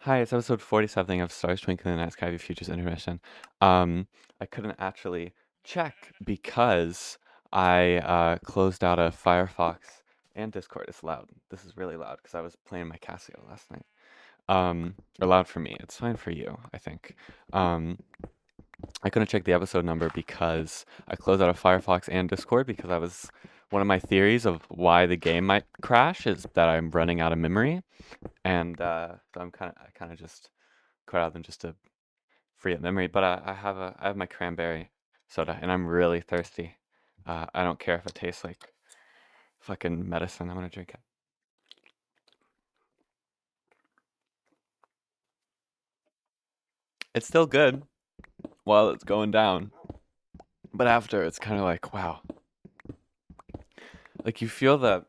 Hi, it's episode 47 of Stars Twinkling in the Night Sky View Futures Intermission. I couldn't actually check because I closed out of Firefox and Discord. It's loud. This is really loud because I was playing my Casio last night. Or loud for me. It's fine for you, I think. Um, I couldn't check the episode number because I closed out of Firefox and Discord because I was one of my theories of why the game might crash is that I'm running out of memory, and so I kind of just cut out them just to free up memory. But I have my cranberry soda, and I'm really thirsty. I don't care if it tastes like fucking medicine. I'm gonna drink it. It's still good while it's going down, but after it's kind of like wow, like you feel that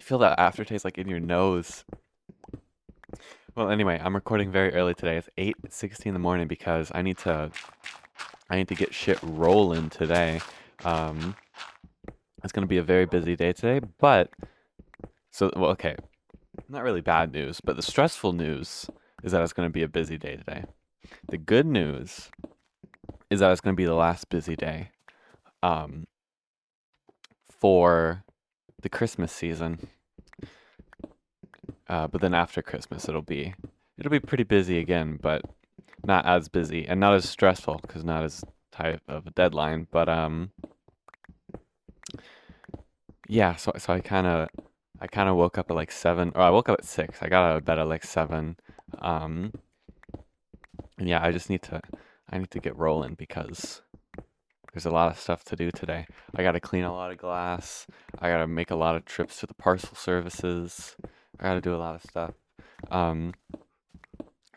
aftertaste like in your nose. Well, anyway, I'm recording very early today. It's 8:16 in the morning because I need to get shit rolling today. Um, it's gonna be a very busy day today, but well, okay, not really bad news, but the stressful news is that it's gonna be a busy day today. The good news is that it's gonna be the last busy day, um, for the Christmas season. But then after Christmas, it'll be pretty busy again, but not as busy and not as stressful because not as tight of a deadline. But yeah. So I kind of woke up at like 7, or I woke up at 6. I got out of bed at like 7. Um, and yeah, I need to get rolling because there's a lot of stuff to do today. I gotta clean a lot of glass. I gotta make a lot of trips to the parcel services. I gotta do a lot of stuff. Um,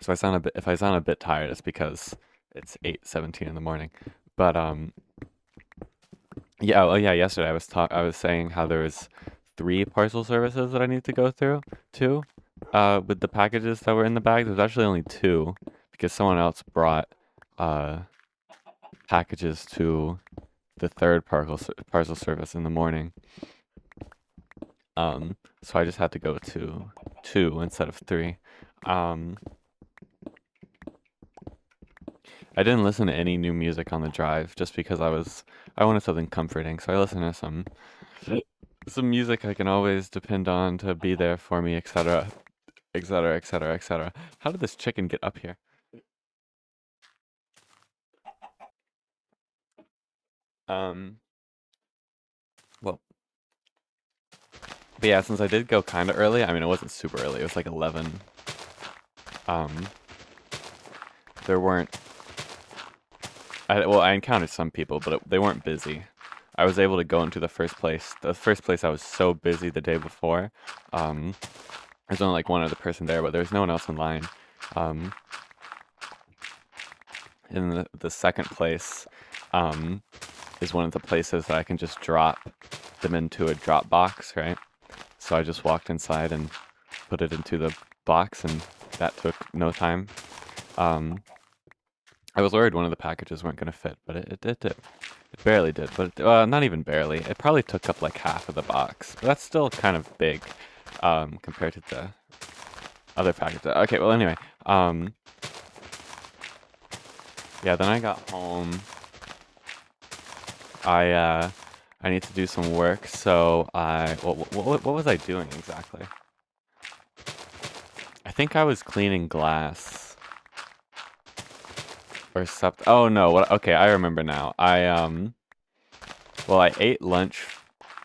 so if I sound a bit tired, it's because it's 8:17 in the morning. But yeah, oh yeah, yesterday I was saying how there was 3 parcel services that I need to go through too. With the packages that were in the bag, there's actually only 2 because someone else brought uh packages to the third parcel service in the morning. So I just had to go to 2 instead of 3. Um, I didn't listen to any new music on the drive just because I wanted something comforting. So I listened to some music I can always depend on to be there for me, etc., etc., etc., etc. How did this chicken get up here? Um, well, but yeah, since I did go kind of early, I mean, it wasn't super early. It was like 11. Um, there weren't I encountered some people, but they weren't busy. I was able to go into the first place. The first place I was so busy the day before. Um, there's only like one other person there, but there was no one else in line. Um, in the second place, um, is one of the places that I can just drop them into a drop box, right? So I just walked inside and put it into the box, and that took no time. Um, I was worried one of the packages weren't going to fit, but it did. It barely did, but not even barely. It probably took up like half of the box, but that's still kind of big compared to the other packages. Okay, well anyway, yeah. Then I got home. I I need to do some work, so what was I doing exactly? I think I was cleaning glass or something. Oh no, what? Okay, I remember now. Well, I ate lunch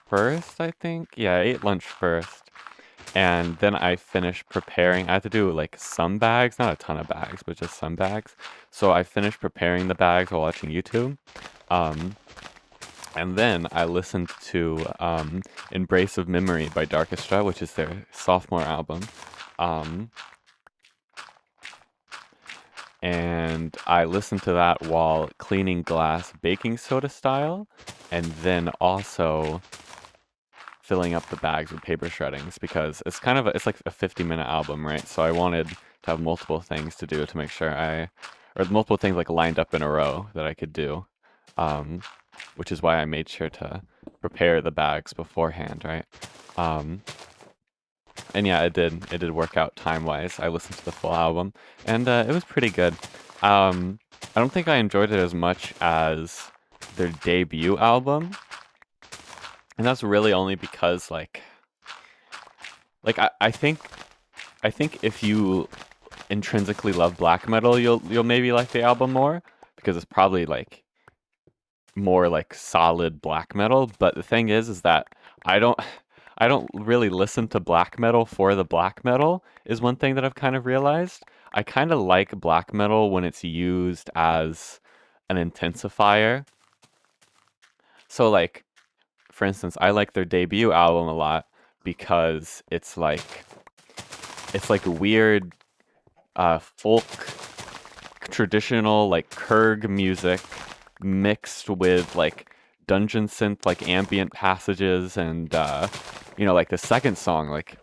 first, I think. Yeah, I ate lunch first. And then I finished preparing. I had to do like some bags, not a ton of bags, but just some bags. So I finished preparing the bags while watching YouTube. Um, and then I listened to Embrace of Memory by Darkestra, which is their sophomore album. Um, and I listened to that while cleaning glass baking soda style. And then also filling up the bags with paper shreddings because it's like a 50-minute album, right? So I wanted to have multiple things to do to make sure or multiple things like lined up in a row that I could do, um, which is why I made sure to prepare the bags beforehand, right? Um, And yeah, it did work out time-wise. I listened to the full album, and it was pretty good. I don't think I enjoyed it as much as their debut album, and that's really only because like I think if you intrinsically love black metal, you'll maybe like the album more because it's probably like more like solid black metal. But the thing is that I don't I don't really listen to black metal for the black metal is one thing that I've kind of realized. I kind of like black metal when it's used as an intensifier. So like for instance, I like their debut album a lot because it's like weird folk traditional like Kurg music mixed with like dungeon synth like ambient passages and like the second song like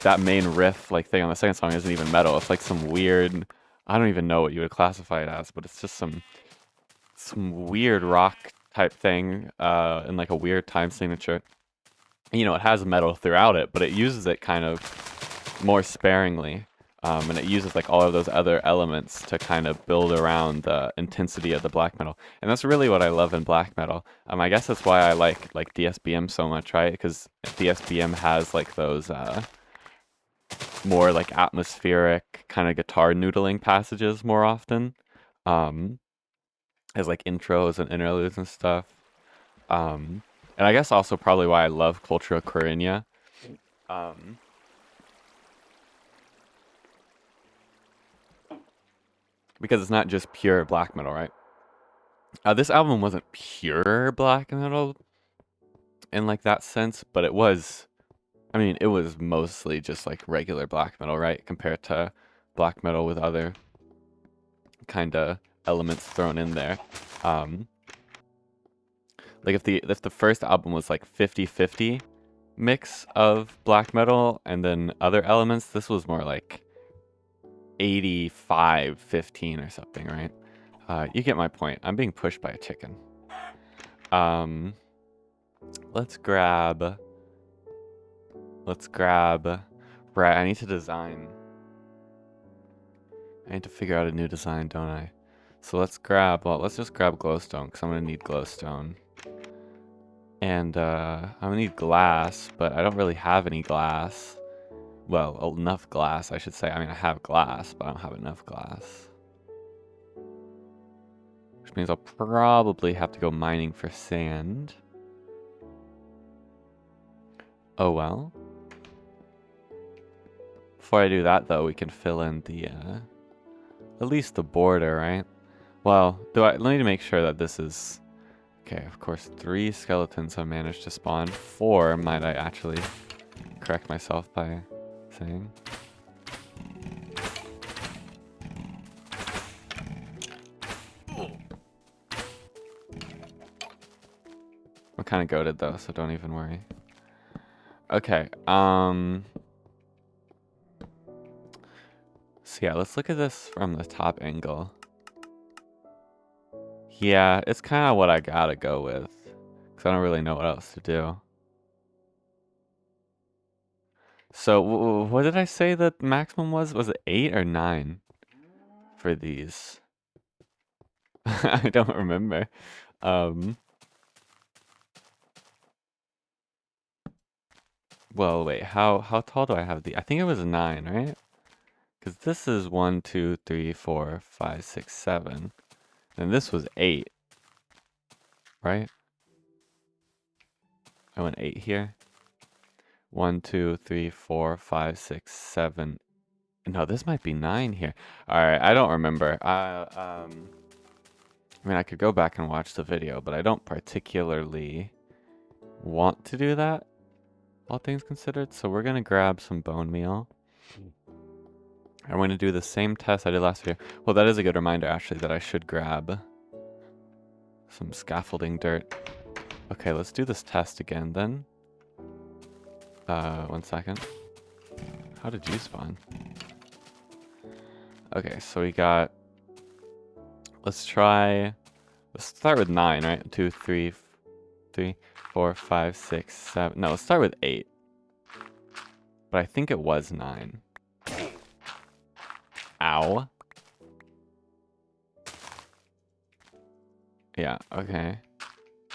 that main riff like thing on the second song isn't even metal. It's like some weird, I don't even know what you would classify it as, but it's just some weird rock type thing in like a weird time signature. It has metal throughout it, but it uses it kind of more sparingly. And it uses like all of those other elements to kind of build around the intensity of the black metal, and that's really what I love in black metal. I guess that's why I like DSBM so much, right? Because DSBM has like those more like atmospheric kind of guitar noodling passages more often, um, as like intros and interludes and stuff. And I guess also probably why I love Cultura Querinha. Um, because it's not just pure black metal, right? This album wasn't pure black metal in like that sense, but it was. I mean, it was mostly just like regular black metal, right? Compared to black metal with other kind of elements thrown in there. Um, like if the first album was like 50-50 mix of black metal and then other elements, this was more like 85-15 or something, right? You get my point. I'm being pushed by a chicken. Let's grab. Right, I need to design. I need to figure out a new design, don't I? So let's just grab glowstone, because I'm going to need glowstone. And I'm going to need glass, but I don't really have any glass. Well, enough glass, I should say. I mean, I have glass, but I don't have enough glass. Which means I'll probably have to go mining for sand. Oh well. Before I do that, though, we can fill in the, at least the border, right? Well, I need to make sure that this is... Okay, of course, 3 skeletons have managed to spawn. 4, might I actually correct myself by saying. I'm kind of goated, though, so don't even worry. Okay, so yeah, let's look at this from the top angle. Yeah, it's kind of what I gotta go with, because I don't really know what else to do. So, what did I say that maximum was? Was it 8 or 9 for these? I don't remember. Well, wait, how tall do I have the? I think it was 9, right? Because this is 1, 2, 3, 4, 5, 6, 7. And this was 8. Right? I went 8 here. 1, 2, 3, 4, 5, 6, 7. No, this might be 9 here. Alright, I don't remember. I mean, I could go back and watch the video, but I don't particularly want to do that, all things considered. So we're going to grab some bone meal. I'm going to do the same test I did last video. Well, that is a good reminder, actually, that I should grab some scaffolding dirt. Okay, let's do this test again, then. 1 second. How did you spawn? Okay, so we got... Let's start with 9, right? 2, 3, 4, 5, 6, 7. No, let's start with 8. but I think it was 9. Ow. Yeah, okay.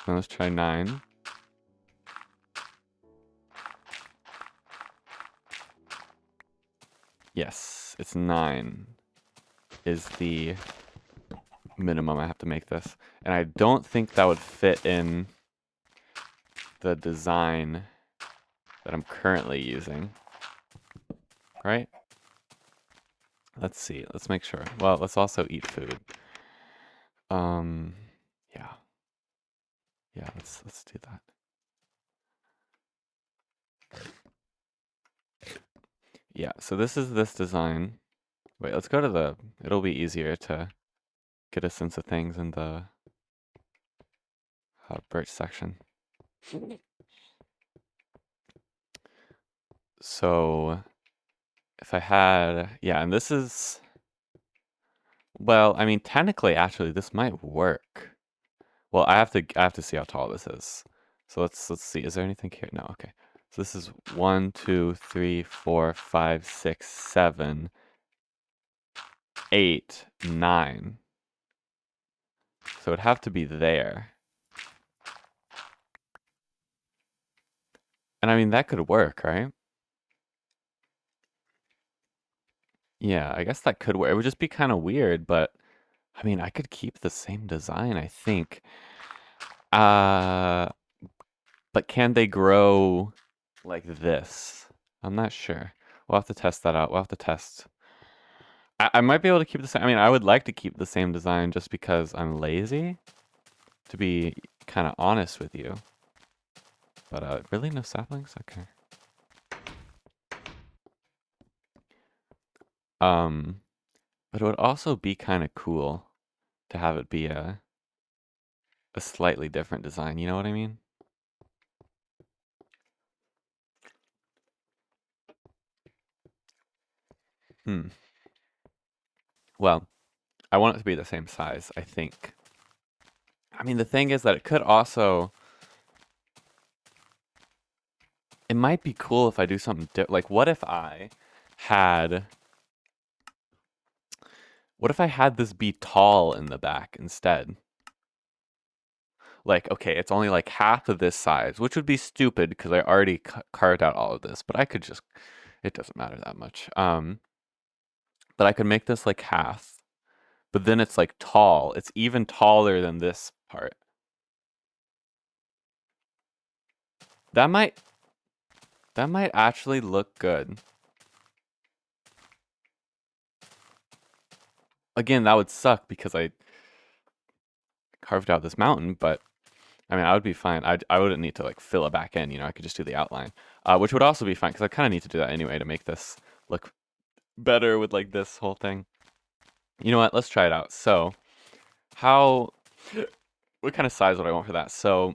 So let's try 9. Yes, it's 9 is the minimum I have to make this. And I don't think that would fit in the design that I'm currently using. Right? Let's see. Let's make sure. Well, let's also eat food. Yeah. Yeah, let's do that. Yeah, so this is this design. Wait, let's go to the... It'll be easier to get a sense of things in the birch section. So if I had... Yeah, and this is... Well, I mean, technically, actually, this might work. Well, I have to see how tall this is. So let's see. Is there anything here? No, okay. So this is 1, 2, 3, 4, 5, 6, 7, 8, 9. So it'd have to be there. And I mean, that could work, right? Yeah, I guess that could work. It would just be kind of weird, but I mean, I could keep the same design, I think. But can they grow like this? I'm not sure. We'll have to test that out. We'll have to test. I might be able to keep the same. I mean, I would like to keep the same design just because I'm lazy, to be kind of honest with you. But really, no saplings? Okay. But it would also be kind of cool to have it be a slightly different design. You know what I mean? Well, I want it to be the same size, I think. I mean, the thing is that it could also... It might be cool if I do something like, what if I had... What if I had this be tall in the back instead? Like, okay, it's only like half of this size, which would be stupid because I already carved out all of this, but I could just... It doesn't matter that much. But I could make this like half, but then it's like tall. It's even taller than this part. That might actually look good. Again, that would suck because I carved out this mountain, but I mean, I would be fine. I wouldn't need to like fill it back in, you know, I could just do the outline, which would also be fine because I kind of need to do that anyway to make this look better with like this whole thing. You know what? Let's try it out. So, what kind of size would I want for that? So,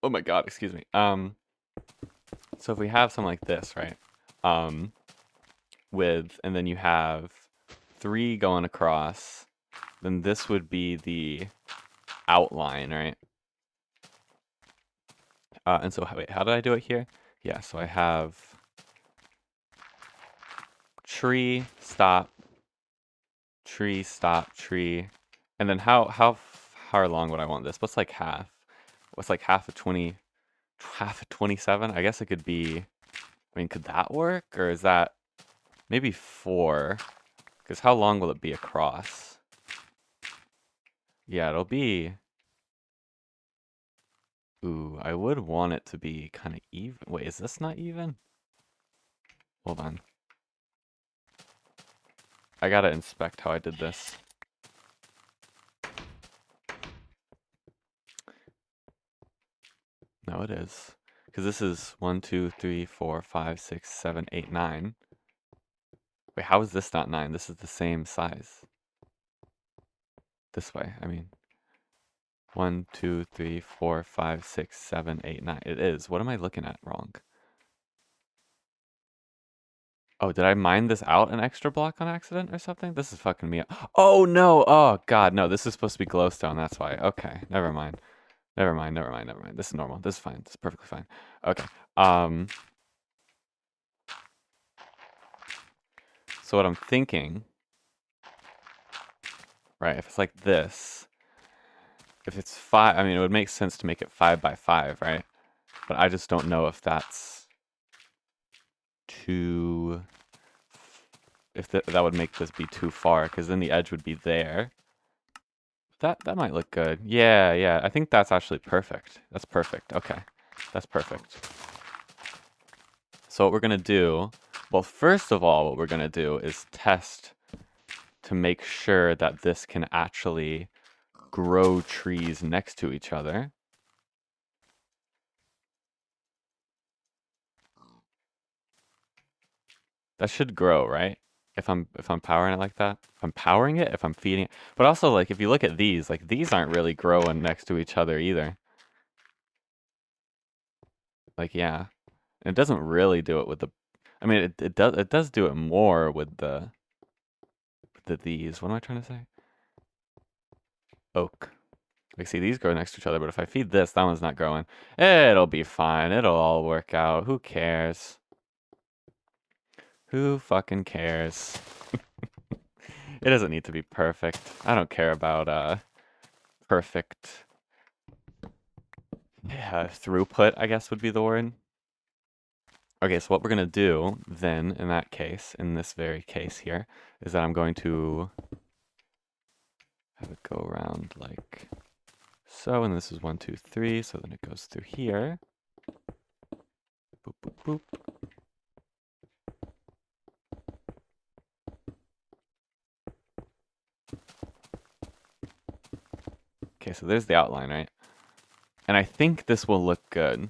oh my God, excuse me. So if we have something like this, right? And then you have 3 going across, then this would be the outline, right? And so, wait, how did I do it here? Yeah, so I have tree, stop, tree. And then how far long would I want this? What's like half? What's like half of 20, half of 27? I guess it could be, I mean, could that work? Or is that maybe 4? Because how long will it be across? Yeah, it'll be... Ooh, I would want it to be kind of even. Wait, is this not even? Hold on. I gotta inspect how I did this. No, it is. Because this is 1, 2, 3, 4, 5, 6, 7, 8, 9. Wait, how is this not 9? This is the same size. This way, I mean. 1, 2, 3, 4, 5, 6, 7, 8, 9. It is. What am I looking at wrong? Oh, did I mine this out an extra block on accident or something? This is fucking me up. Oh, no. Oh, God. No, this is supposed to be glowstone. That's why. Okay. Never mind. Never mind. This is normal. This is fine. This is perfectly fine. Okay. So what I'm thinking, right, if it's like this, if it's 5, I mean, it would make sense to make it 5 by 5, right? But I just don't know if that's too, if that would make this be too far, because then the edge would be there. That might look good. Yeah, yeah, I think that's actually perfect. That's perfect. Okay, that's perfect. So what we're gonna do, well, first of all, what we're gonna do is test to make sure that this can actually grow trees next to each other. That should grow, right? If I'm powering it like that. If I'm powering it, if I'm feeding it. But also, like, if you look at these, like, these aren't really growing next to each other either. Like, yeah. And it doesn't really do it with the, I mean, it does do it more with these. What am I trying to say? Oak. Like, see, these grow next to each other, but if I feed this, that one's not growing. It'll be fine. It'll all work out. Who cares? Who fucking cares? It doesn't need to be perfect. I don't care about, perfect, yeah, throughput, I guess would be the word. Okay, so what we're gonna do then, in that case, in this very case here, is that I'm going to have it go around like so, and this is 1, 2, 3, so then it goes through here. Boop, boop, boop. Okay, so there's the outline, right? And I think this will look good.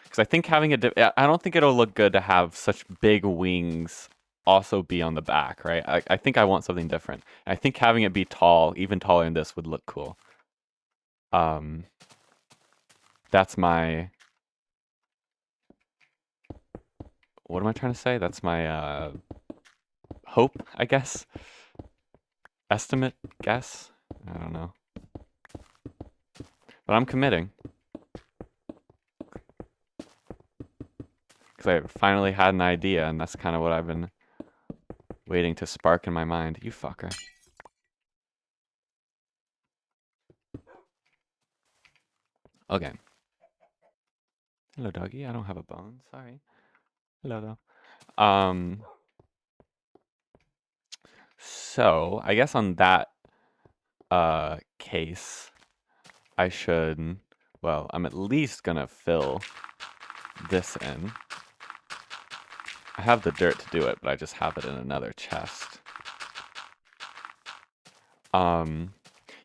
Because I think having I don't think it'll look good to have such big wings also be on the back, right? I think I want something different. I think having it be tall, even taller than this, would look cool. That's my, what am I trying to say? That's my, hope, I guess. Estimate, guess? I don't know. But I'm committing. Because I finally had an idea, and that's kind of what I've been waiting to spark in my mind. You fucker. Okay. Hello, doggy. I don't have a bone. Sorry. Hello, though. So, I guess on that case, I should, well, I'm at least gonna fill this in. I have the dirt to do it, but I just have it in another chest. Yeah,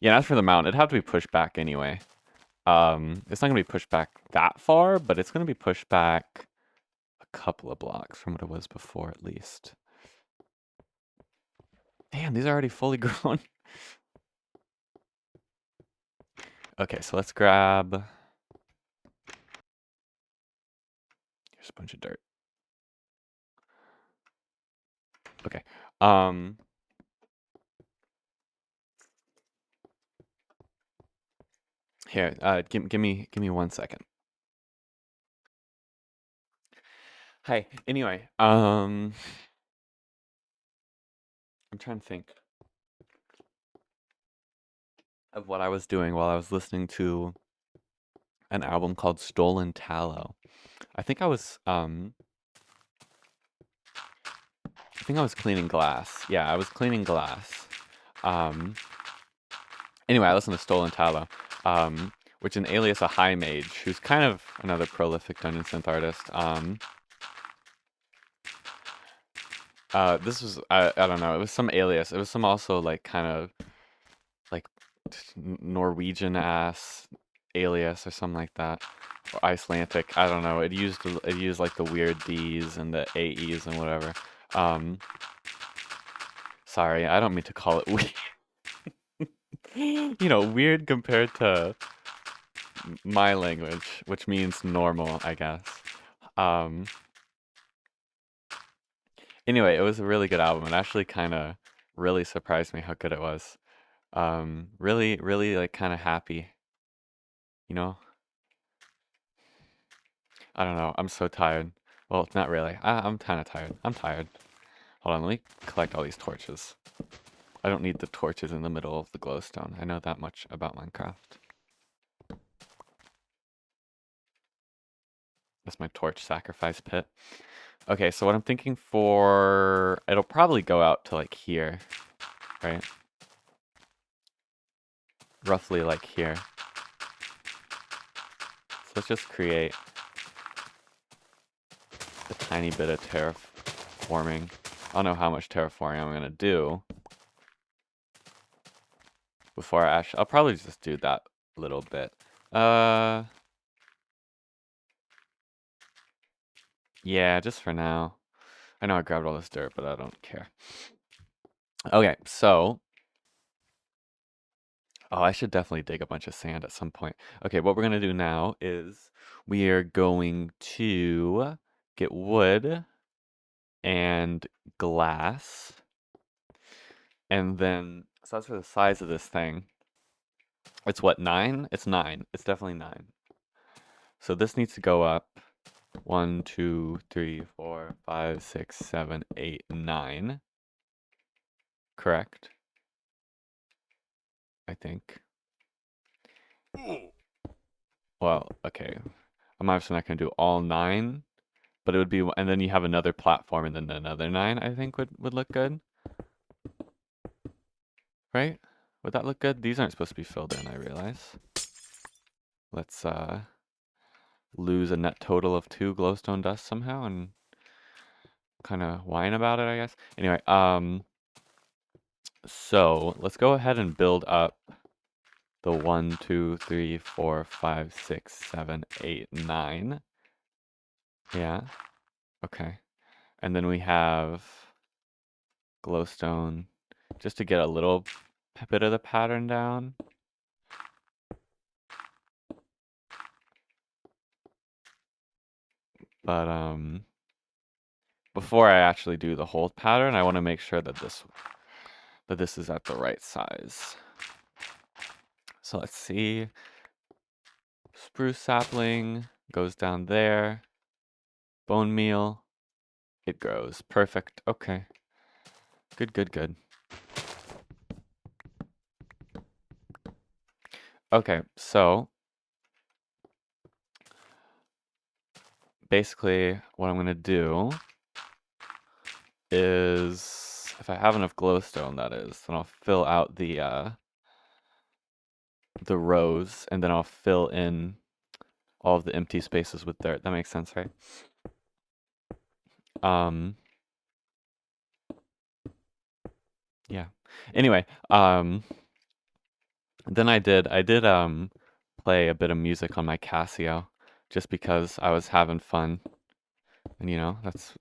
as for the mountain, it'd have to be pushed back anyway. It's not gonna be pushed back that far, but it's gonna be pushed back a couple of blocks from what it was before, at least. Damn, these are already fully grown. Okay, so let's grab, here's a bunch of dirt. Okay. Here, give me 1 second. Hi. Anyway, I'm trying to think of what I was doing while I was listening to an album called Stolen Tallow. I think I was cleaning glass. Yeah, I was cleaning glass. Anyway, I listened to Stolen Tallow, which in Alias a High Mage, who's kind of another prolific dungeon synth artist. This was, I don't know, it was some Alias. It was some also like kind of like Norwegian ass Alias or something like that, or Icelandic. I don't know. It used like the weird D's and the AEs and whatever. Sorry, I don't mean to call it weird. You know, weird compared to my language, which means normal, I guess. Anyway, it was a really good album. It actually kind of really surprised me how good it was. Really, really like kind of happy, you know? I don't know. I'm so tired. Well, not really. I'm kind of tired. I'm tired. Hold on, let me collect all these torches. I don't need the torches in the middle of the glowstone. I know that much about Minecraft. That's my torch sacrifice pit. Okay, so what I'm thinking for... It'll probably go out to like here, right? Roughly like here. So let's just create a tiny bit of terraforming. I don't know how much terraforming I'm gonna do before I actually... I'll probably just do that little bit. Yeah, just for now. I know I grabbed all this dirt, but I don't care. Okay, so... Oh, I should definitely dig a bunch of sand at some point. Okay, what we're gonna do now is we are going to get wood and glass. And then, so that's for the size of this thing. It's what, 9? It's 9. It's definitely 9. So this needs to go up 1, 2, 3, 4, 5, 6, 7, 8, 9. Correct? I think. Well, okay. I'm obviously not going to do all 9, but it would be, and then you have another platform and then another 9, I think would look good. Right? Would that look good? These aren't supposed to be filled in, I realize. Let's lose a net total of 2 glowstone dust somehow and kind of whine about it, I guess. Anyway, so let's go ahead and build up the 1, 2, 3, 4, 5, 6, 7, 8, 9. Yeah. Okay. And then we have glowstone just to get a little bit of the pattern down. But before I actually do the whole pattern, I want to make sure that this is at the right size. So let's see. Spruce sapling goes down there. Bone meal. It grows. Perfect. Okay. Good, good, good. Okay, so basically what I'm going to do is, if I have enough glowstone, that is, then I'll fill out the rows, and then I'll fill in all of the empty spaces with dirt. That makes sense, right? Yeah. Anyway, then I did play a bit of music on my Casio just because I was having fun. And you know, that's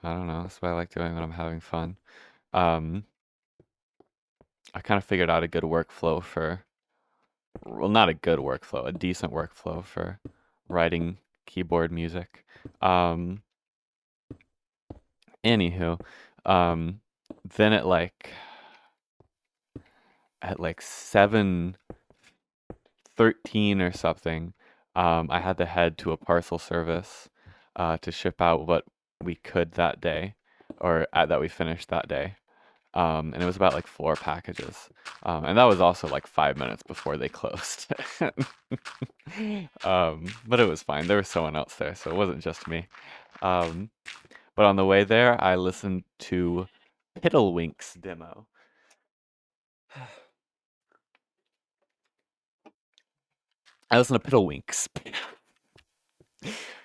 I don't know, that's what I like doing when I'm having fun. I kind of figured out a good workflow for, well, not a good workflow, a decent workflow for writing keyboard music. Anywho, then at like 7:13 or something, I had to head to a parcel service to ship out what we could that day, or that we finished that day. And it was about like 4 packages. And that was also like 5 minutes before they closed. But it was fine. There was someone else there, so it wasn't just me. But on the way there, I listened to Piddlewink's demo. I listened to Piddlewinks.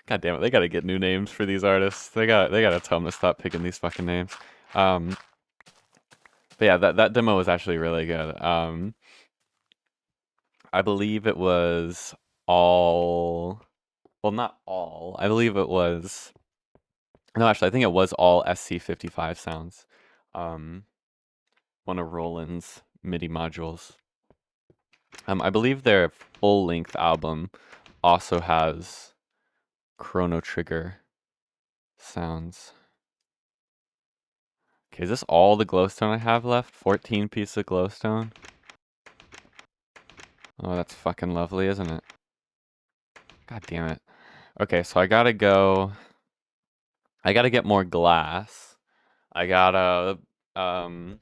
God damn it, they gotta get new names for these artists. They gotta tell them to stop picking these fucking names. But yeah, that demo was actually really good. I believe it was all, well, not all. I believe it was, no, actually, I think it was all SC55 sounds. One of Roland's MIDI modules. I believe their full-length album also has Chrono Trigger sounds. Okay, is this all the glowstone I have left? 14 pieces of glowstone? Oh, that's fucking lovely, isn't it? God damn it. Okay, so I gotta get more glass. I gotta um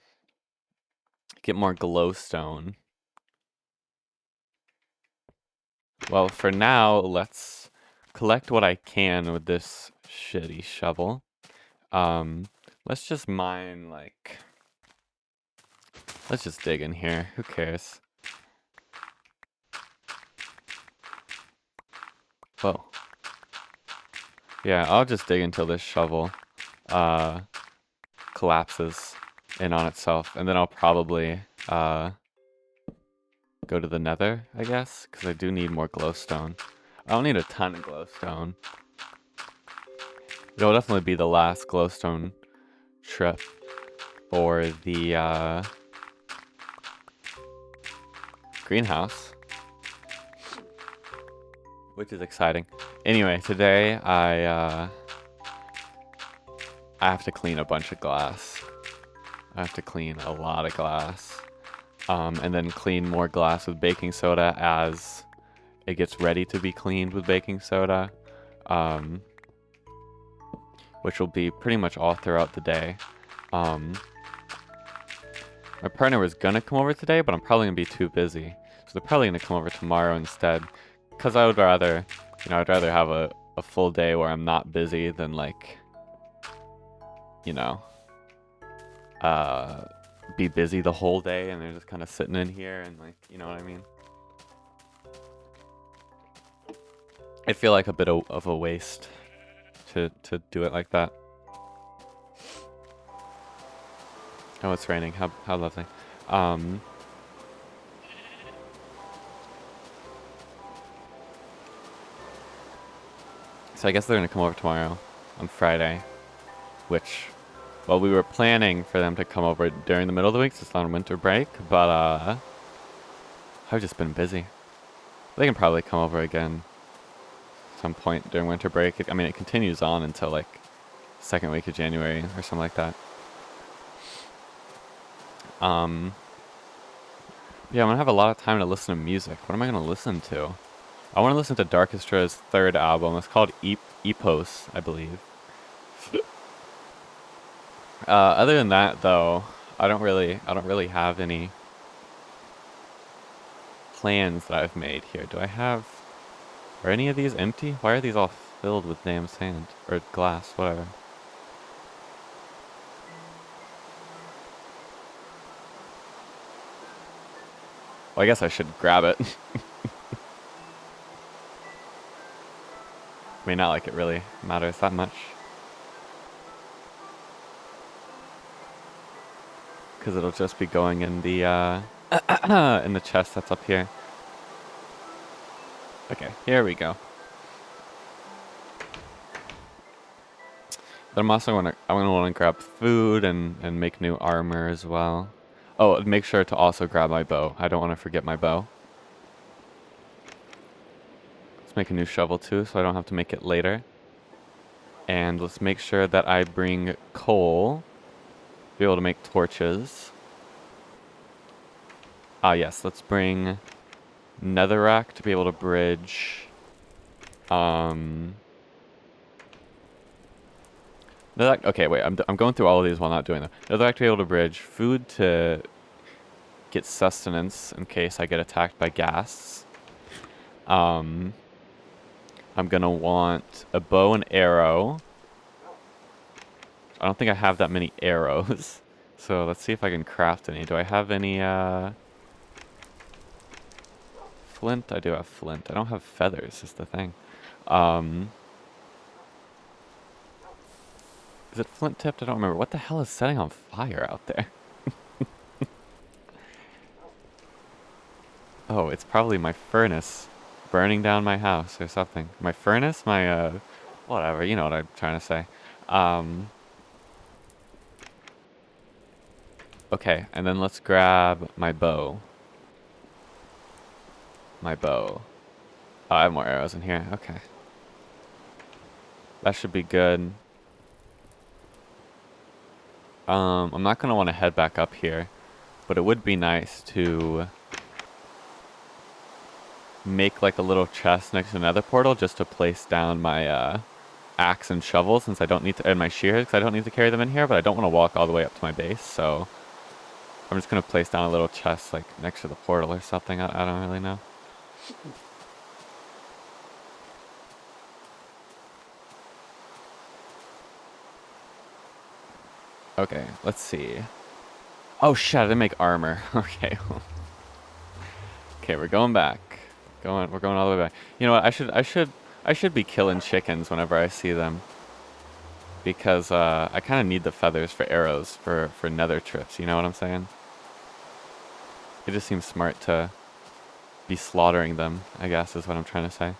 get more glowstone. Well, for now, let's collect what I can with this shitty shovel. Um, let's just mine, like, let's just dig in here. Who cares? Whoa. Yeah, I'll just dig until this shovel uh, collapses in on itself, and then I'll probably go to the nether, I guess, because I do need more glowstone. I don't need a ton of glowstone. It'll definitely be the last glowstone trip for the greenhouse, which is exciting. Anyway, today I have to clean a bunch of glass. I have to clean a lot of glass, and then clean more glass with baking soda as it gets ready to be cleaned with baking soda, which will be pretty much all throughout the day. My partner was gonna come over today, but I'm probably gonna be too busy, so they're probably gonna come over tomorrow instead. Cause I would rather, I'd rather have a full day where I'm not busy than like, you know, be busy the whole day and they're just kind of sitting in here and like, you know what I mean? I feel like a bit of a waste to do it like that. Oh, it's raining. How lovely. So I guess they're gonna come over tomorrow on Friday, which, well, we were planning for them to come over during the middle of the week, so it's on winter break, but I've just been busy. They can probably come over again some point during winter break. I mean, it continues on until like second week of January or something like that. Yeah, I'm gonna have a lot of time to listen to music. What am I gonna listen to? I want to listen to Darkestra's third album. It's called Epos, I believe. Other than that, though, I don't really have any plans that I've made here. Do I have? Are any of these empty? Why are these all filled with damn sand or glass? Whatever. Well, I guess I should grab it. I mean, not like it really matters that much. Because it'll just be going in the in the chest that's up here. Okay, here we go. But I'm gonna want to grab food and make new armor as well. Oh, make sure to also grab my bow. I don't want to forget my bow. Let's make a new shovel too, so I don't have to make it later. And let's make sure that I bring coal to be able to make torches. Ah, yes, let's bring netherrack to be able to bridge. Okay, wait, I'm going through all of these while not doing them. Netherrack to be able to bridge. Food to get sustenance in case I get attacked by ghasts. I'm gonna want a bow and arrow. I don't think I have that many arrows. So let's see if I can craft any. Do I have any, flint? I do have flint. I don't have feathers, is the thing. Is it flint tipped? I don't remember. What the hell is setting on fire out there? Oh, it's probably my furnace burning down my house or something. My furnace? My, whatever. You know what I'm trying to say. Okay, and then let's grab my bow. My bow. Oh, I have more arrows in here. Okay. That should be good. I'm not going to want to head back up here, but it would be nice to make like a little chest next to another portal just to place down my axe and shovel since I don't need to, and my shears because I don't need to carry them in here, but I don't want to walk all the way up to my base, so I'm just gonna place down a little chest like next to the portal or something. I don't really know. Okay, let's see. Oh shit, I didn't make armor. Okay. Okay, we're going back. We're going all the way back. You know what? I should be killing chickens whenever I see them. Because I kind of need the feathers for arrows for nether trips, you know what I'm saying? It just seems smart to be slaughtering them, I guess is what I'm trying to say.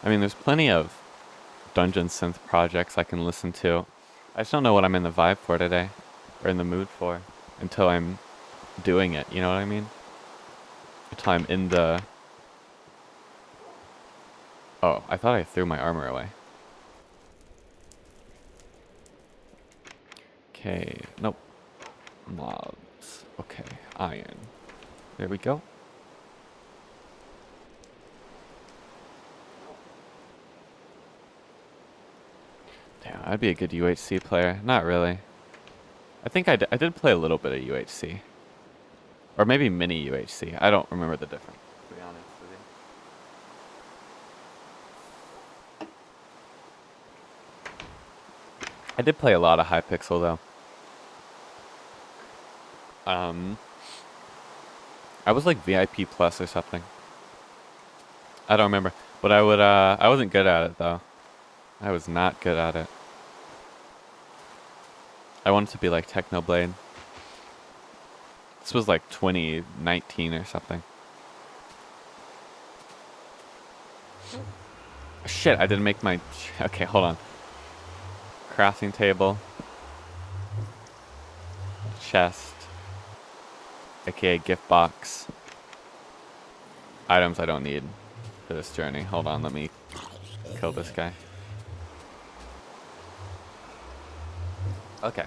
I mean, there's plenty of dungeon synth projects I can listen to. I just don't know what I'm in the vibe for today, or in the mood for, until I'm doing it, you know what I mean? Until I'm in the... Oh, I thought I threw my armor away. Okay, nope. Mobs. Okay, iron. There we go. Damn, I'd be a good UHC player. Not really. I think I did play a little bit of UHC. Or maybe mini UHC. I don't remember the difference, to be honest with you. I did play a lot of Hypixel, though. I was like VIP Plus or something. I don't remember. But I wasn't good at it, though. I was not good at it. I wanted to be like Technoblade. This was like 2019 or something. Shit, I didn't make my... Okay, hold on. Crafting table. Chest. AKA gift box. Items I don't need for this journey. Hold on, let me kill this guy. Okay.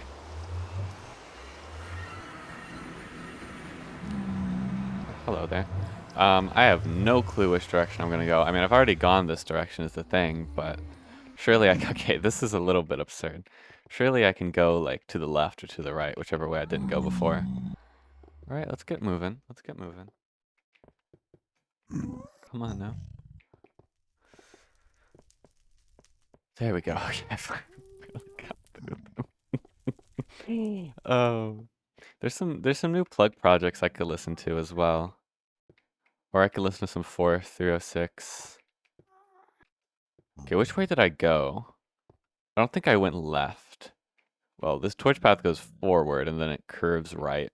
Hello there. I have no clue which direction I'm gonna go. I mean, I've already gone this direction is the thing, but surely okay, this is a little bit absurd. Surely I can go like to the left or to the right, whichever way I didn't go before. All right, let's get moving. Let's get moving. Come on now. There we go. Oh, there's some new plug projects I could listen to as well. Or I could listen to some 4306. Okay, which way did I go? I don't think I went left. Well, this torch path goes forward and then it curves right.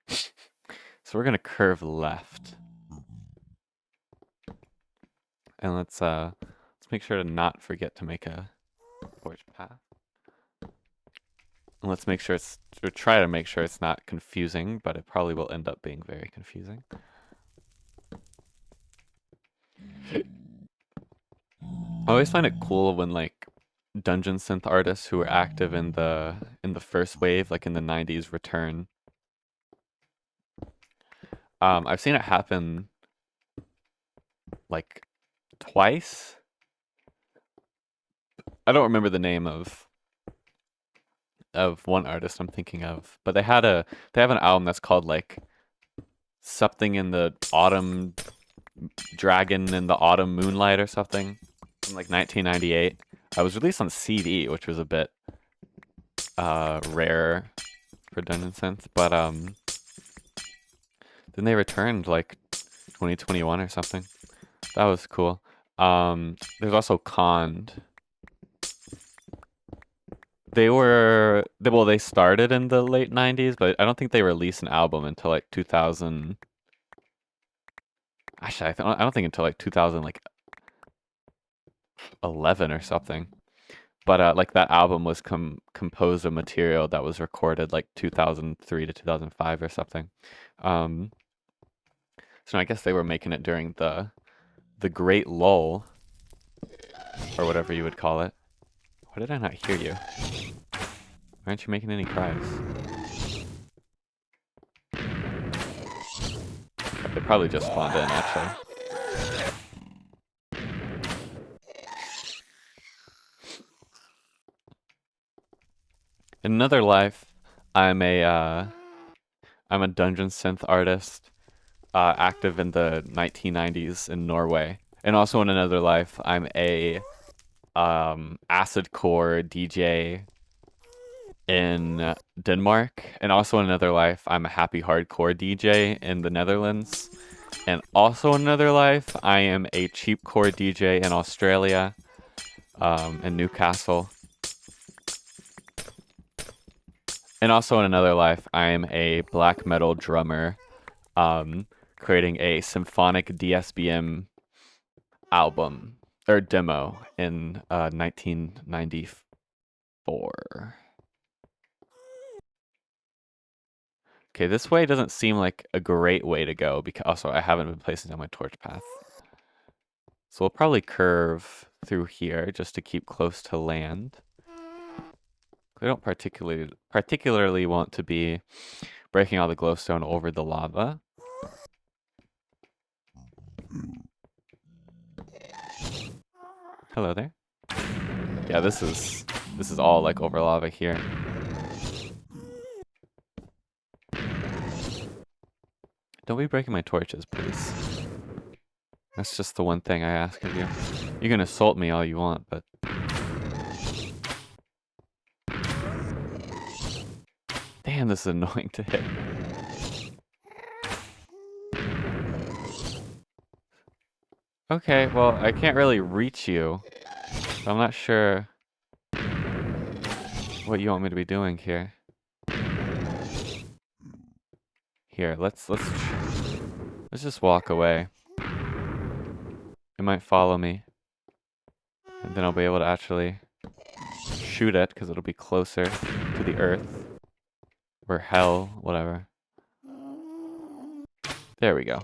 So we're gonna curve left. And let's make sure to not forget to make a torch path. And let's make sure or try to make sure it's not confusing, but it probably will end up being very confusing. I always find it cool when like dungeon synth artists who were active in the first wave, like in the 90s, return. I've seen it happen like twice. I don't remember the name of one artist I'm thinking of, but they have an album that's called like something in the autumn dragon in the autumn moonlight or something from like 1998. I was released on CD, which was a bit rare for dungeon synth, but then they returned like 2021 or something. That was cool. There's also Cond. They started in the late 90s, but I don't think they released an album until like 2000. Actually, I don't think until like 2011 or something. But like that album was composed of material that was recorded like 2003 to 2005 or something. So I guess they were making it during the Great Lull, or whatever you would call it. Why did I not hear you? Why aren't you making any cries? They probably just spawned in, actually. In another life, I'm a dungeon synth artist, active in the 1990s in Norway. And also in another life, I'm a acid core DJ in Denmark. And also in another life, I'm a happy hardcore DJ in the Netherlands. And also in another life, I am a cheap core DJ in Australia, in Newcastle. And also in another life, I am a black metal drummer, creating a symphonic DSBM album or demo in 1994. Okay, this way doesn't seem like a great way to go because also I haven't been placing down my torch path. So we'll probably curve through here just to keep close to land. I don't particularly want to be breaking all the glowstone over the lava. Hello there. Yeah, this is all like over lava here. Don't be breaking my torches, please. That's just the one thing I ask of you. You can assault me all you want, but... Damn, this is annoying to hit. Okay, well, I can't really reach you. So I'm not sure what you want me to be doing here. Here, let's just walk away. It might follow me. And then I'll be able to actually shoot it, because it'll be closer to the earth. Or hell, whatever. There we go.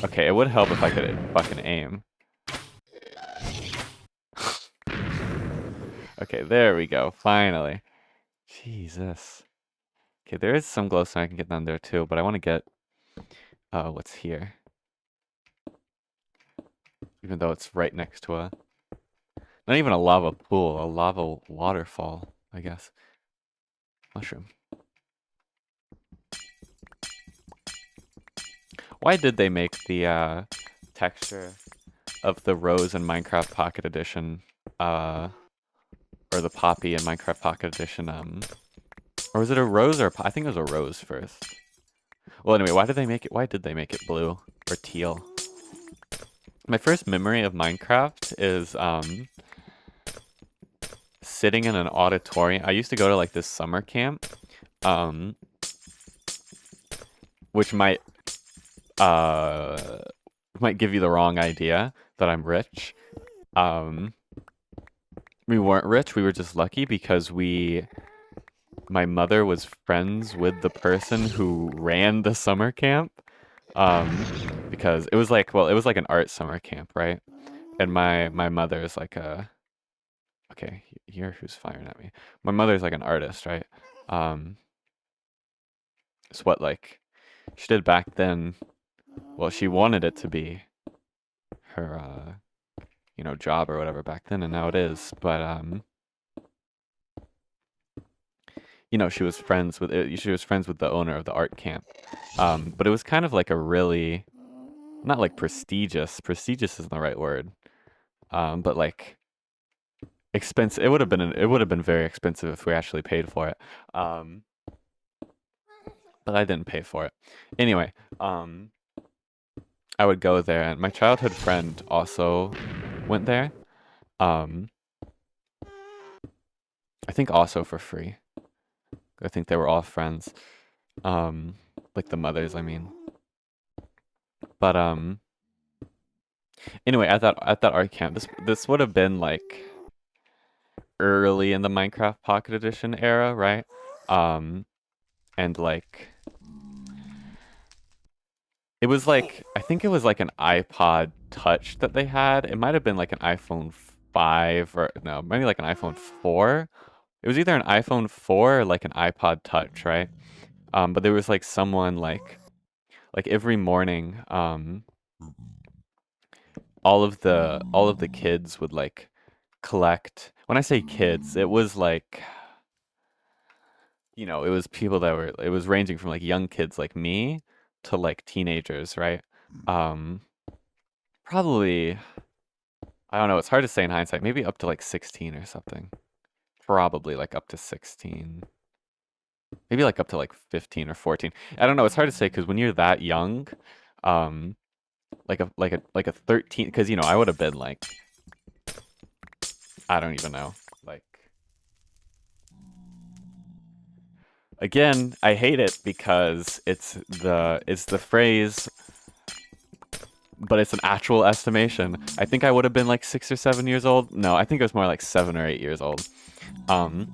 Okay, it would help if I could fucking aim. Okay, there we go, finally. Jesus. Okay, there is some glowstone I can get down there too, but I want to get what's here. Even though it's right next to a... Not even a lava pool, a lava waterfall, I guess. Mushroom. Why did they make the texture of the rose in Minecraft Pocket Edition, or the poppy in Minecraft Pocket Edition, or was it a rose or I think it was a rose first. Well, anyway, why did they make it blue or teal? My first memory of Minecraft is sitting in an auditorium. I used to go to like this summer camp, which might give you the wrong idea that I'm rich. We weren't rich, we were just lucky because my mother was friends with the person who ran the summer camp. Because it was like, well, it was like an art summer camp, right? And my mother is like a... Okay, here who's firing at me. My mother's like an artist, right? It's what like she did back then. Well, she wanted it to be her job or whatever back then, and now it is. But she was friends with the owner of the art camp. But it was kind of like a really, not like prestigious. Prestigious isn't the right word. But like expensive. It would have been very expensive if we actually paid for it. But I didn't pay for it. Anyway, I would go there, and my childhood friend also went there. I think also for free. I think they were all friends. Like the mothers, I mean. But anyway, at that art camp, this would have been like early in the Minecraft Pocket Edition era, right? And like it was like, I think it was like an iPod Touch that they had. It might have been like an iPhone 5 or no, maybe like an iPhone 4. It was either an iPhone 4 or like an iPod Touch, right? But there was like someone like every morning, all of the kids would like collect. when I say kids, it was like, it was people that were, it was ranging from like young kids like me to like teenagers, right? Um, Probably, I don't know, it's hard to say in hindsight, maybe up to like 16 or something. Probably like up to 16. Maybe like up to like 15 or 14. I don't know, it's hard to say because when you're that young, um, like a 13, because I would have been like, I don't even know. Like, again, I hate it because it's the phrase, but it's an actual estimation. I think I would have been like 6 or 7 years old. No, I think it was more like 7 or 8 years old. Um,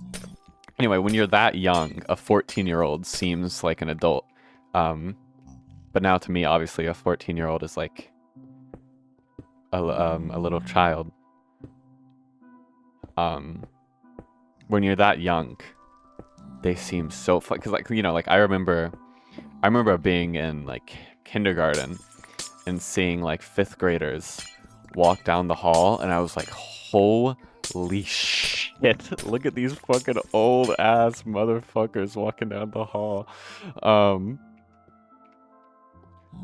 anyway, when you're that young, a 14-year-old seems like an adult. But now to me, obviously, a 14-year-old is like a little child. When you're that young, they seem so fun. Cause like I remember being in like kindergarten and seeing like fifth graders walk down the hall, and I was like, holy shit! Look at these fucking old ass motherfuckers walking down the hall.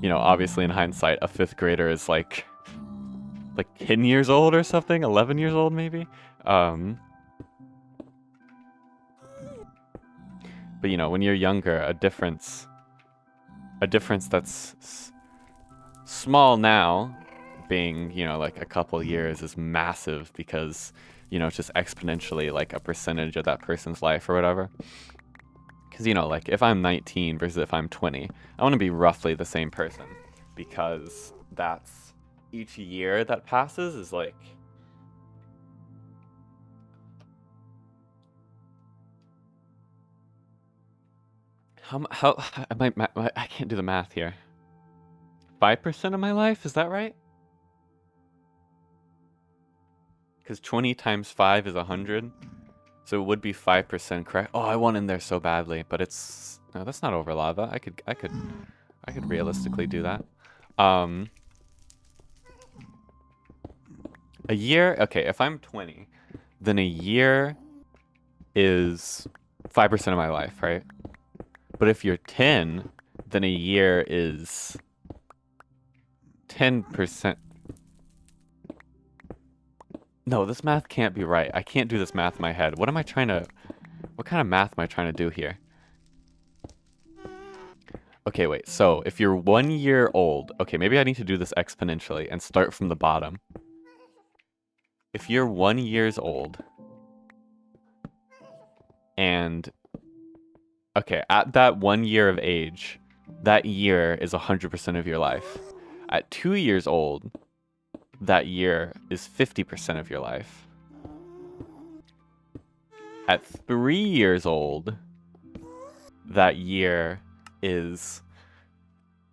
Obviously in hindsight, a fifth grader is like 10 years old or something, 11 years old maybe. But when you're younger, a difference that's small now, being like a couple years, is massive because it's just exponentially like a percentage of that person's life or whatever. Because like if I'm 19 versus if I'm 20, I want to be roughly the same person, because that's each year that passes is like how I can't do the math here. 5% of my life, is that right? Because 20 times 5 is 100, so it would be 5%, correct? Oh, I want in there so badly, but no, that's not over lava. I could realistically do that. A year, okay, if I'm 20, then a year is 5% of my life, right? But if you're 10, then a year is 10%. No, this math can't be right. I can't do this math in my head. What kind of math am I trying to do here? Okay, wait, so if you're 1 year old, okay, maybe I need to do this exponentially and start from the bottom. If you're 1 years old, and, okay, at that 1 year of age, that year is 100% of your life. At 2 years old, that year is 50% of your life. At 3 years old, that year is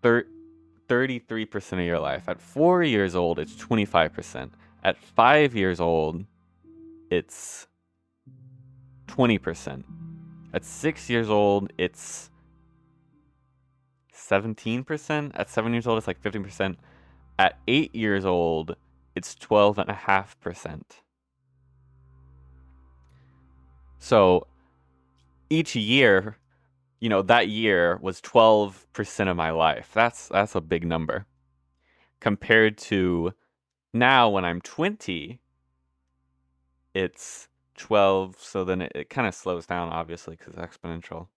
33% of your life. At 4 years old, it's 25%. At 5 years old, it's 20%. At 6 years old, it's 17%. At 7 years old, it's like 15%. At 8 years old, it's 12.5%. So each year, that year was 12% of my life. That's a big number. Compared to now when I'm 20, it's 12, so then it kind of slows down, obviously, because it's exponential.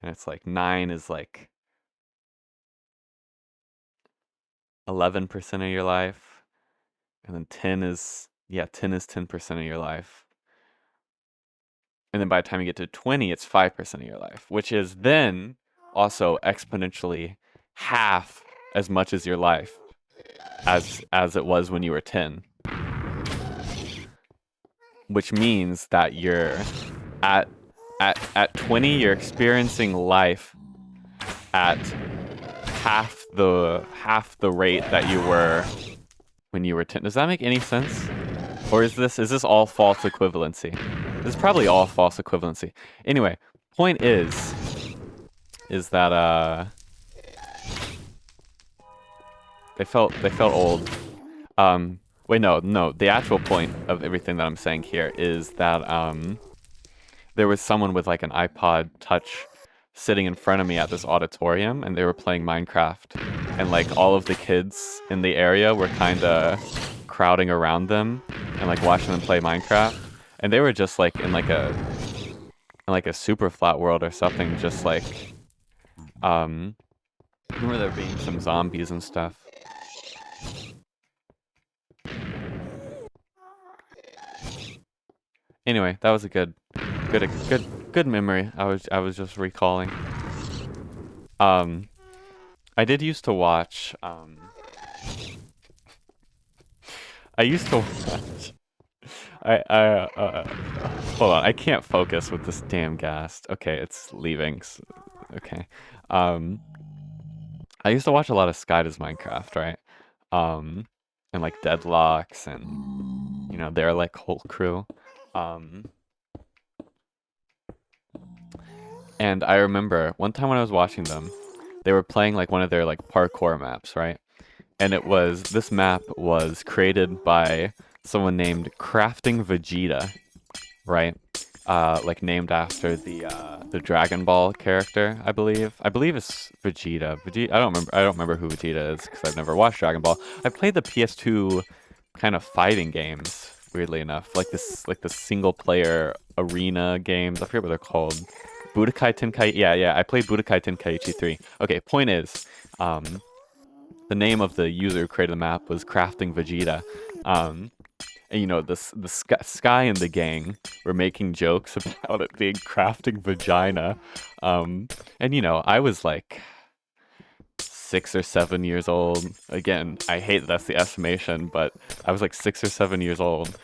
And it's like 9 is like 11% of your life. And then 10 is 10% of your life. And then by the time you get to 20, it's 5% of your life, which is then also exponentially half as much as your life as it was when you were 10. Which means that you're at 20, you're experiencing life at half the rate that you were when you were 10. Does that make any sense? Or is this all false equivalency? This is probably all false equivalency. Anyway, point is that they felt old. Wait, no. The actual point of everything that I'm saying here is that there was someone with like an iPod Touch sitting in front of me at this auditorium, and they were playing Minecraft, and like all of the kids in the area were kind of crowding around them and like watching them play Minecraft, and they were just like in like a super flat world or something, just like remember there being some zombies and stuff. Anyway, that was a good memory. I was just recalling. I did used to watch. I used to watch. Hold on. I can't focus with this damn ghast. Okay, it's leaving. Okay. I used to watch a lot of Sky Does Minecraft, right? And like Deadlocks and their like whole crew. And I remember one time when I was watching them, they were playing like one of their like parkour maps, right? And this map was created by someone named Crafting Vegeta, right? Like named after the Dragon Ball character, I believe. I believe it's Vegeta. I don't remember who Vegeta is because I've never watched Dragon Ball. I played the PS2 kind of fighting games, weirdly enough, like the single player arena games. I forget what they're called. Budokai Tenkaichi. Yeah. I played Budokai Tenkaichi 3. Okay, point is, the name of the user who created the map was Crafting Vegeta. And the Sky and the gang were making jokes about it being crafting vagina. And I was like 6 or 7 years old. Again, I hate that that's the estimation, but I was like 6 or 7 years old.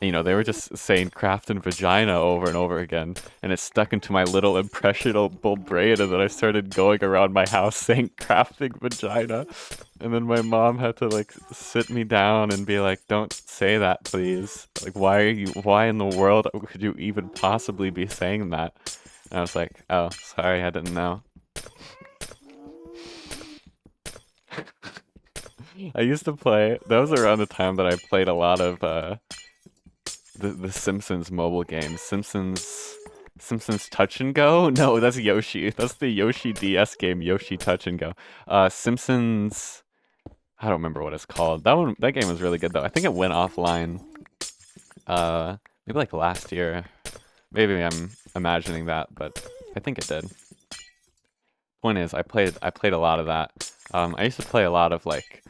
They were just saying craft and vagina over and over again, and it stuck into my little impressionable brain, and then I started going around my house saying crafting vagina, and then my mom had to like sit me down and be like, don't say that, please. Like, why in the world could you even possibly be saying that? And I was like, oh, sorry, I didn't know. I used to play, that was around the time that I played a lot of the Simpsons mobile game. Simpsons Touch and Go? No, that's Yoshi. That's the Yoshi DS game, Yoshi Touch and Go. Simpsons, I don't remember what it's called. That game was really good though. I think it went offline maybe like last year. Maybe I'm imagining that, but I think it did. Point is, I played a lot of that. I used to play a lot of like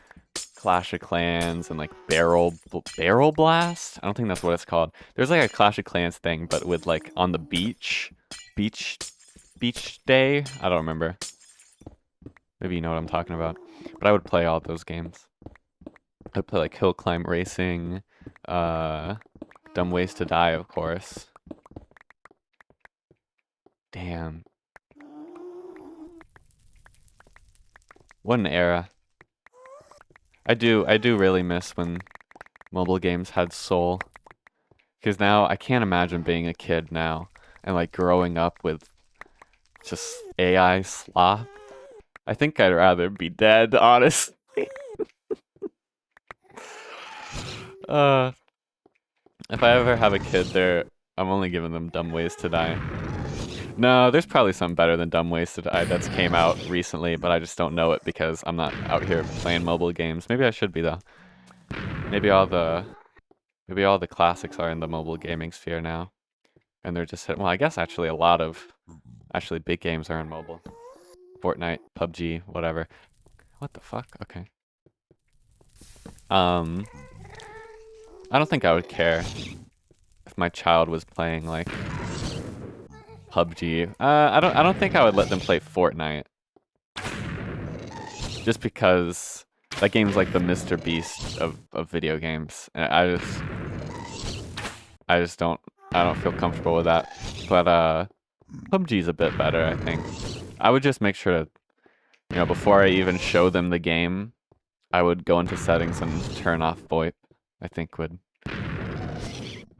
Clash of Clans and like Barrel Blast. I don't think that's what it's called. There's like a Clash of Clans thing, but with like on the beach day. I don't remember. Maybe you know what I'm talking about. But I would play all those games. I'd play like Hill Climb Racing, Dumb Ways to Die, of course. Damn. What an era. I do really miss when mobile games had soul. Because now I can't imagine being a kid now and like growing up with just AI slop. I think I'd rather be dead, honestly. If I ever have a kid I'm only giving them Dumb Ways to Die. No, there's probably some better than Dumb Ways to Die that's came out recently, but I just don't know it because I'm not out here playing mobile games. Maybe I should be though. Maybe all the classics are in the mobile gaming sphere now. And they're just well, I guess actually a lot of big games are in mobile. Fortnite, PUBG, whatever. What the fuck? Okay. I don't think I would care if my child was playing like PUBG. I don't think I would let them play Fortnite. Just because that game's like the Mr. Beast of video games. And I don't feel comfortable with that. But PUBG's a bit better, I think. I would just make sure to, before I even show them the game, I would go into settings and turn off VoIP. I think would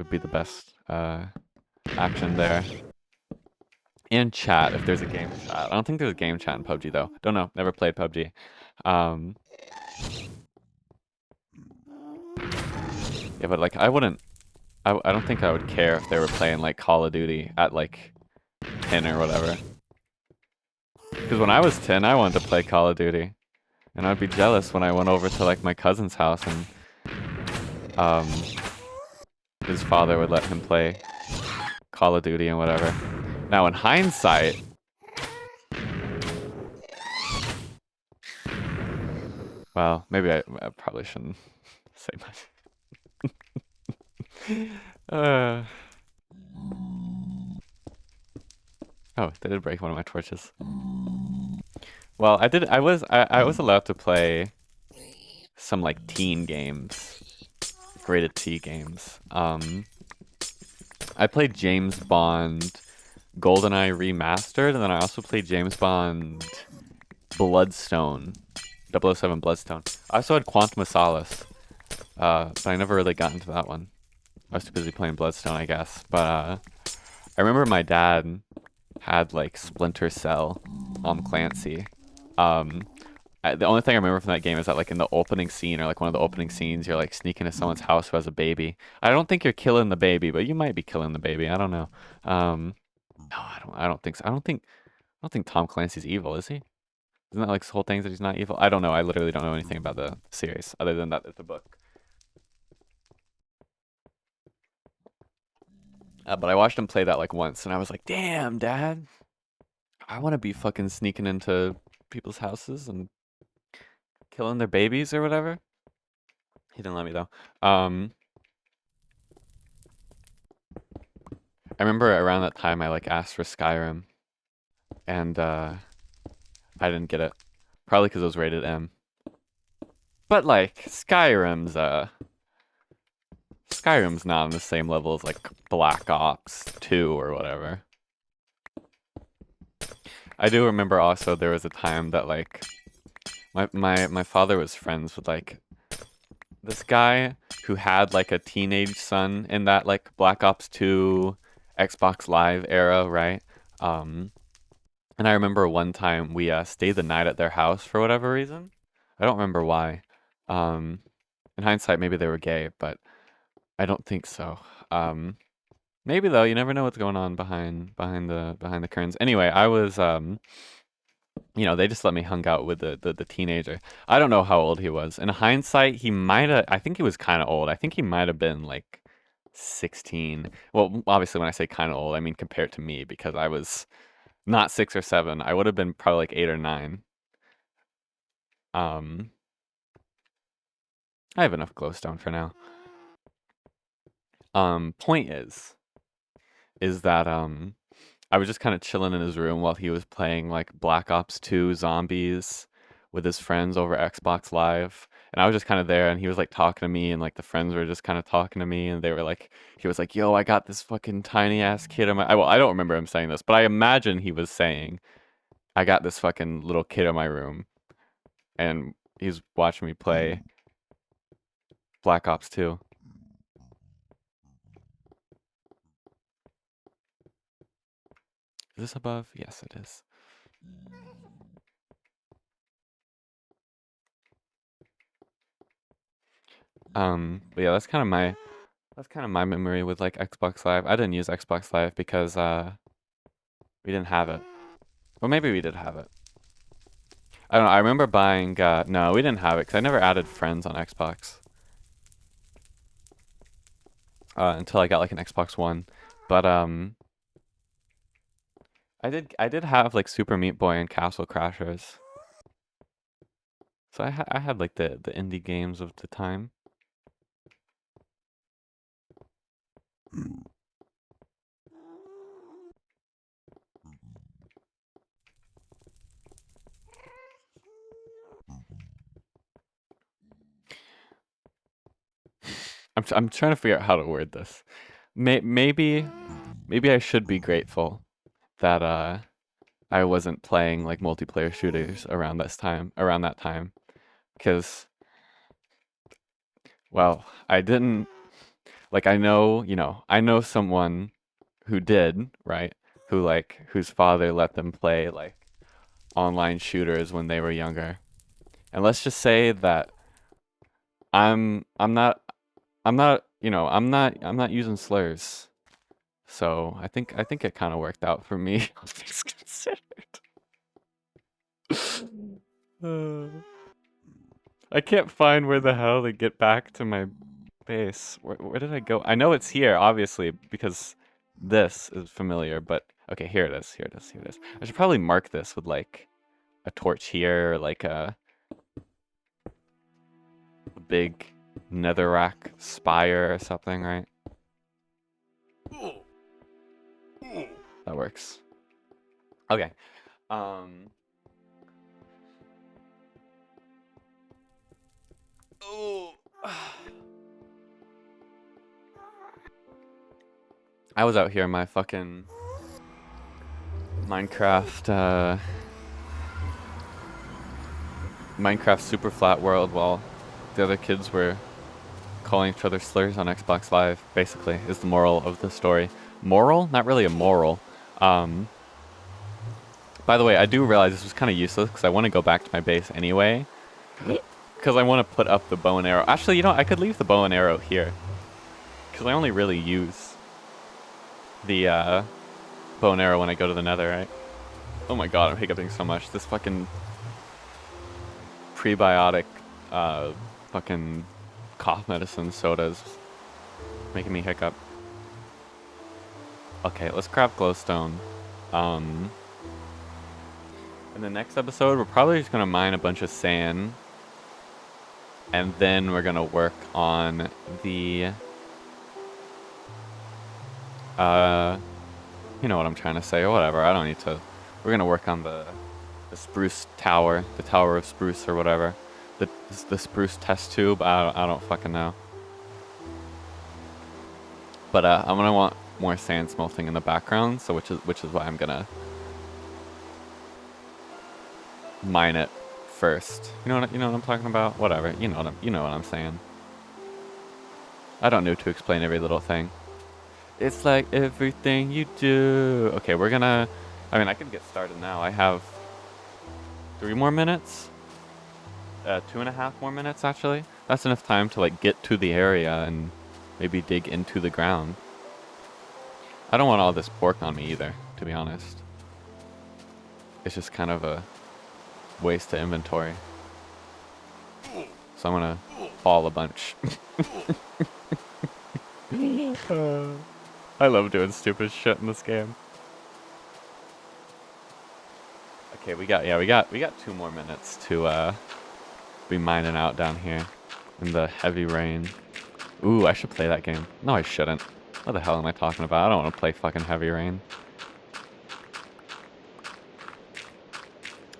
be the best action there. And chat, if there's a game chat. I don't think there's a game chat in PUBG though. Don't know. Never played PUBG. Yeah, but like I wouldn't. I don't think I would care if they were playing like Call of Duty at like 10 or whatever. Because when I was 10, I wanted to play Call of Duty, and I'd be jealous when I went over to like my cousin's house and his father would let him play Call of Duty and whatever. Now in hindsight, well, maybe I probably shouldn't say much. Oh, they did break one of my torches. Well, I was allowed to play some like teen games, rated T games. I played James Bond GoldenEye Remastered, and then I also played James Bond Bloodstone, 007 Bloodstone. I also had Quantum of Solace, but I never really got into that one. I was too busy playing Bloodstone, I guess. But I remember my dad had like Splinter Cell, Clancy. The only thing I remember from that game is that like in the opening scene or like one of the opening scenes, you're like sneaking into someone's house who has a baby. I don't think you're killing the baby, but you might be killing the baby. I don't know. No, I don't think so. I don't think Tom Clancy's evil, is he? Isn't that like this whole thing that he's not evil? I don't know. I literally don't know anything about the series other than that it's a book. But I watched him play that like once, and I was like, "Damn, Dad, I want to be fucking sneaking into people's houses and killing their babies or whatever." He didn't let me though. I remember around that time I like asked for Skyrim, and I didn't get it, probably because it was rated M. But like Skyrim's not on the same level as like Black Ops 2 or whatever. I do remember also there was a time that like my father was friends with like this guy who had like a teenage son in that like Black Ops 2 Xbox Live era, right? And I remember one time we stayed the night at their house for whatever reason. I don't remember why. In hindsight, maybe they were gay, but I don't think so. Maybe though. You never know what's going on behind the curtains. Anyway, I was they just let me hang out with the teenager. I don't know how old he was. In hindsight, he might have. I think he was kind of old. I think he might have been like 16. Well, obviously, when I say kind of old, I mean compared to me because I was not 6 or 7. I would have been probably like 8 or 9. I have enough glowstone for now. Point is that I was just kind of chilling in his room while he was playing like Black Ops 2 Zombies with his friends over Xbox Live. And I was just kind of there and he was like talking to me and like the friends were just kind of talking to me and they were like, he was like, yo, I got this fucking tiny ass kid in my, well, I don't remember him saying this, but I imagine he was saying, I got this fucking little kid in my room and he's watching me play Black Ops 2. Is this above? Yes, it is. But yeah, that's kind of my memory with like Xbox Live. I didn't use Xbox Live because we didn't have it. Well, maybe we did have it. I don't know. I remember buying. No, we didn't have it because I never added friends on Xbox until I got like an Xbox One. But I did have like Super Meat Boy and Castle Crashers. So I had like the indie games of the time. I'm trying to figure out how to word this. Maybe I should be grateful that I wasn't playing like multiplayer shooters around that time, because well, I didn't like I know someone who did, right? Whose father let them play like online shooters when they were younger. And let's just say that I'm not you know, I'm not using slurs. So I think it kind of worked out for me, all things considered. Uh, I can't find where the hell to get back to my base. Where did I go? I know it's here, obviously, because this is familiar, but okay, here it is, here it is, here it is. I should probably mark this with like a torch here, or like a big netherrack spire or something, right? That works. Okay. Um. Oh. I was out here in my fucking Minecraft super flat world while the other kids were calling each other slurs on Xbox Live, basically, is the moral of the story. Moral? Not really a moral. By the way, I do realize this was kind of useless because I want to go back to my base anyway. Because I want to put up the bow and arrow. Actually, you know, I could leave the bow and arrow here. Because I only really use the bow and arrow when I go to the nether, right? Oh my god, I'm hiccuping so much. This fucking prebiotic fucking cough medicine soda's making me hiccup. Okay, let's craft glowstone. In the next episode, we're probably just gonna mine a bunch of sand. And then we're gonna work on the you know what I'm trying to say, or whatever, I don't need to. We're gonna work on the spruce tower, the tower of spruce or whatever. The spruce test tube, I don't fucking know. But I'm gonna want more sand smelting in the background, so which is why I'm gonna mine it first. You know what I'm talking about? Whatever. You know what I'm saying. I don't need to explain every little thing. It's like everything you do. Okay, we're gonna. I mean, I can get started now. I have 3 more minutes. 2.5 more minutes actually. That's enough time to like get to the area and maybe dig into the ground. I don't want all this pork on me either, to be honest. It's just kind of a waste of inventory. So I'm gonna haul a bunch. I love doing stupid shit in this game. Okay, we got 2 more minutes to be mining out down here in the heavy rain. Ooh, I should play that game. No, I shouldn't. What the hell am I talking about? I don't want to play fucking heavy rain.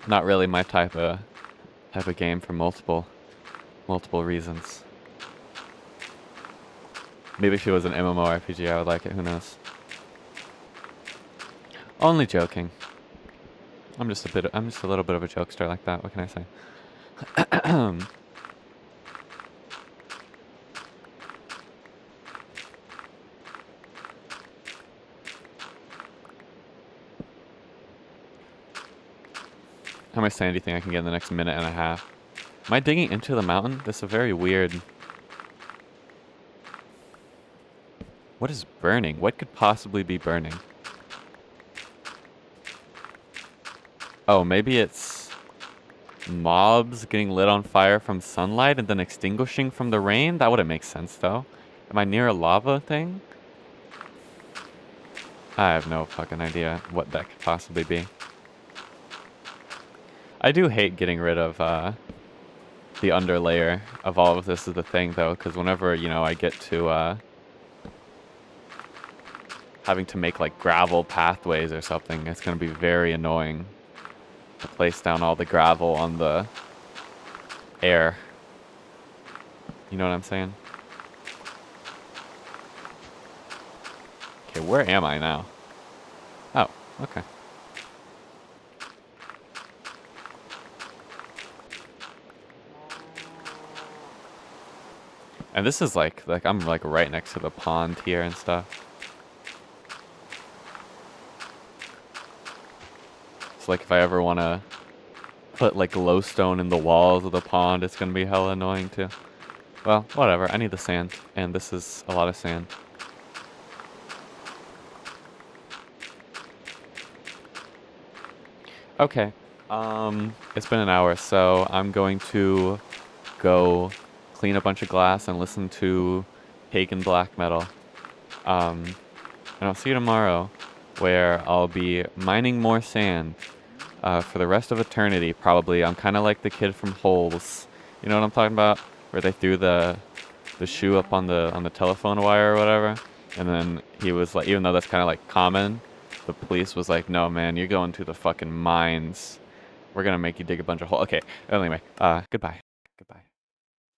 Not really my type of game for multiple reasons. Maybe if it was an MMORPG, I would like it. Who knows? Only joking. I'm just a little bit of a jokester like that. What can I say? How much sandy thing I can get in the next minute and a half? Am I digging into the mountain? This is a very weird. What is burning? What could possibly be burning? Oh, maybe it's mobs getting lit on fire from sunlight and then extinguishing from the rain? That wouldn't make sense, though. Am I near a lava thing? I have no fucking idea what that could possibly be. I do hate getting rid of the underlayer of all of this is the thing, though, because whenever, you know, I get to having to make like gravel pathways or something, it's going to be very annoying to place down all the gravel on the air. You know what I'm saying? Okay, where am I now? Oh, okay. And this is like I'm like right next to the pond here and stuff. So like if I ever want to put like glowstone in the walls of the pond, it's gonna be hella annoying too. Well, whatever. I need the sand, and this is a lot of sand. Okay. It's been an hour, so I'm going to go clean a bunch of glass and listen to pagan black metal. Um, and I'll see you tomorrow, where I'll be mining more sand for the rest of eternity, probably. I'm kind of like the kid from Holes. You know what I'm talking about? Where they threw the shoe up on the telephone wire or whatever, and then he was like, even though that's kind of like common, the police was like, "No, man, you're going to the fucking mines. We're gonna make you dig a bunch of holes." Okay. Anyway, goodbye. Goodbye.